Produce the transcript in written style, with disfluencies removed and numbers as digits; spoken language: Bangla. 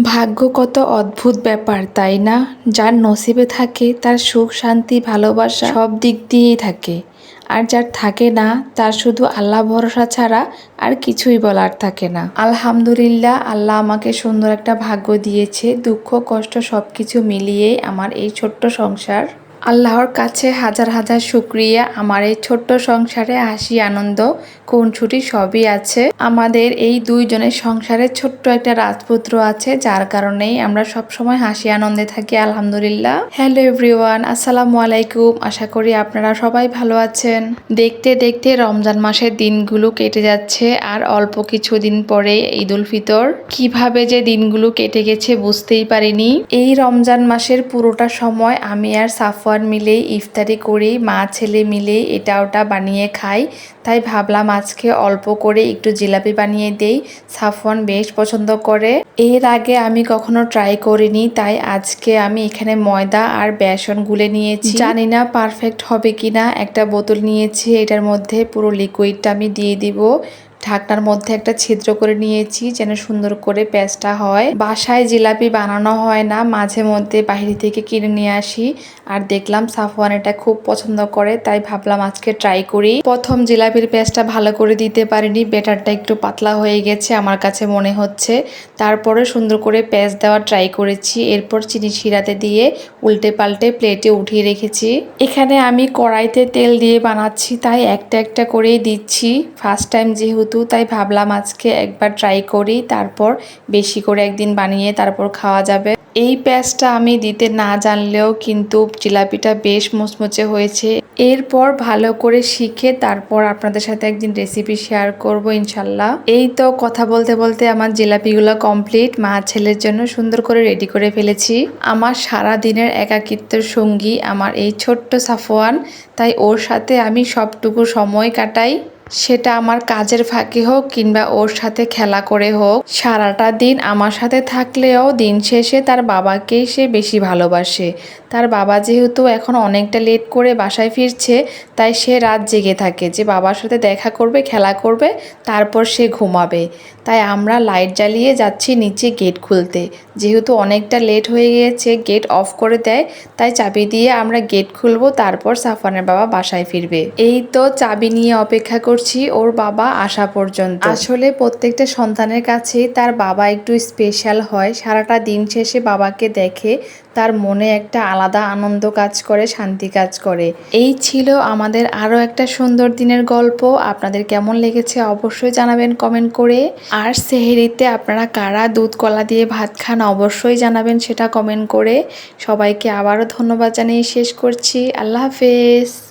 ভাগ্য কত অদ্ভুত ব্যাপার তাই না? যার নসিবে থাকে তার সুখ শান্তি ভালোবাসা সব দিক দিয়েই থাকে, আর যার থাকে না তার শুধু আল্লাহ ভরসা ছাড়া আর কিছুই বলার থাকে না। আলহামদুলিল্লাহ, আল্লাহ আমাকে সুন্দর একটা ভাগ্য দিয়েছে। দুঃখ কষ্ট সব কিছু মিলিয়ে আমার এই ছোট্ট সংসার। আল্লাহর কাছে হাজার হাজার শুকরিয়া, আমার এই ছোট্ট সংসারে হাসি আনন্দ খুনসুটি সবই আছে। আমাদের এই দুইজনের সংসারে ছোট্ট একটা রাজপুত্র আছে, যার কারণেই আমরা সবসময় হাসি আনন্দে থাকি আলহামদুলিল্লাহ। হ্যালো এভরিওয়ান, আসসালামু আলাইকুম। আশা করি আপনারা সবাই ভালো আছেন। দেখতে দেখতে রমজান মাসের দিনগুলো কেটে যাচ্ছে, আর অল্প কিছুদিন পরে ঈদুল ফিতর। কিভাবে যে দিনগুলো কেটে গেছে বুঝতেই পারিনি। এই রমজান মাসের পুরোটা সময় আমি আর সাফওয়ান মিলে ইফতারি করি, মা ছেলে মিলে এটা ওটা বানিয়ে খাই। তাই ভাবলাম আজকে অল্প করে একটু জিলাপি বানিয়ে দেই। সাফওয়ান বেশ পছন্দ করে। এর আগে আমি কখনো ট্রাই করিনি, তাই আজকে আমি এখানে ময়দা আর বেসন গুলে নিয়েছি। জানি না পারফেক্ট হবে কিনা। একটা বোতল নিয়েছি, এটার মধ্যে পুরো লিকুইডটা আমি দিয়ে দিব। ঢাকনার মধ্যে একটা ছিদ্র করে নিয়েছি যেন সুন্দর করে পেস্টটা হয়। বাসায় জিলাপি বানানো হয় না, মাঝে মধ্যে বাইরে থেকে কিনে নিয়ে আসি। আর দেখলাম সাফওয়ান এটা খুব পছন্দ করে, তাই ভাবলাম আজকে ট্রাই করি। প্রথম জিলাপির পেস্টটা ভালো করে দিতে পারিনি, ব্যাটারটা একটু পাতলা হয়ে গেছে আমার কাছে মনে হচ্ছে। তারপরে সুন্দর করে পেস্ট দেওয়া ট্রাই করেছি। এরপর চিনি শিরাতে দিয়ে উল্টে পাল্টে প্লেটে উঠিয়ে রেখেছি। এখানে আমি কড়াইতে তেল দিয়ে বানাচ্ছি, তাই একটা একটা করেই দিচ্ছি। ফার্স্ট টাইম যেহেতু, তাই ভাবলাম আজকে একবার ট্রাই করি, তারপর বেশি করে একদিন বানিয়ে তারপর খাওয়া যাবে। এই পেস্টটা আমি দিতে না জানলেও কিন্তু জিলাপিটা বেশ মুচমুচে হয়েছে। এরপর ভালো করে শিখে তারপর আপনাদের সাথে একদিন রেসিপি শেয়ার করব ইনশাল্লাহ। এই তো কথা বলতে বলতে আমার জিলাপিগুলো কমপ্লিট। মা ছেলের জন্য সুন্দর করে রেডি করে ফেলেছি। আমার সারা দিনের একাকিত্বের সঙ্গী আমার এই ছোট্ট সাফওয়ান, তাই ওর সাথে আমি সবটুকু সময় কাটাই। সেটা আমার কাজের ফাঁকে হোক কিংবা ওর সাথে খেলা করে হোক। সারাটা দিন আমার সাথে থাকলেও দিন শেষে তার বাবাকেই সে বেশি ভালোবাসে। তার বাবা যেহেতু এখন অনেকটা লেট করে বাসায় ফিরছে, তাই সে রাত জেগে থাকে যে বাবার সাথে দেখা করবে, খেলা করবে, তারপর সে ঘুমাবে। তাই আমরা লাইট জ্বালিয়ে যাচ্ছি নিচে গেট খুলতে। যেহেতু অনেকটা লেট হয়ে গিয়েছে, গেট অফ করে দেয়, তাই চাবি দিয়ে আমরা গেট খুলবো, তারপর সাফওয়ানের বাবা বাসায় ফিরবে। এই তো চাবি নিয়ে অপেক্ষা করছি ওর বাবা আসা পর্যন্ত। আসলে প্রত্যেকটা সন্তানের কাছেই তার বাবা একটু স্পেশাল হয়। সারাটা দিন শেষে বাবাকে দেখে তার মনে একটা আলাদা আনন্দ কাজ করে, শান্তি কাজ করে। এই ছিল আমাদের আরও একটা সুন্দর দিনের গল্প। আপনাদের কেমন লেগেছে অবশ্যই জানাবেন কমেন্ট করে। আর সেহরিতে আপনারা কারা দুধ কলা দিয়ে ভাত খান অবশ্যই জানাবেন সেটা কমেন্ট করে। সবাইকে আবারও ধন্যবাদ জানিয়ে শেষ করছি। আল্লাহ হাফেজ।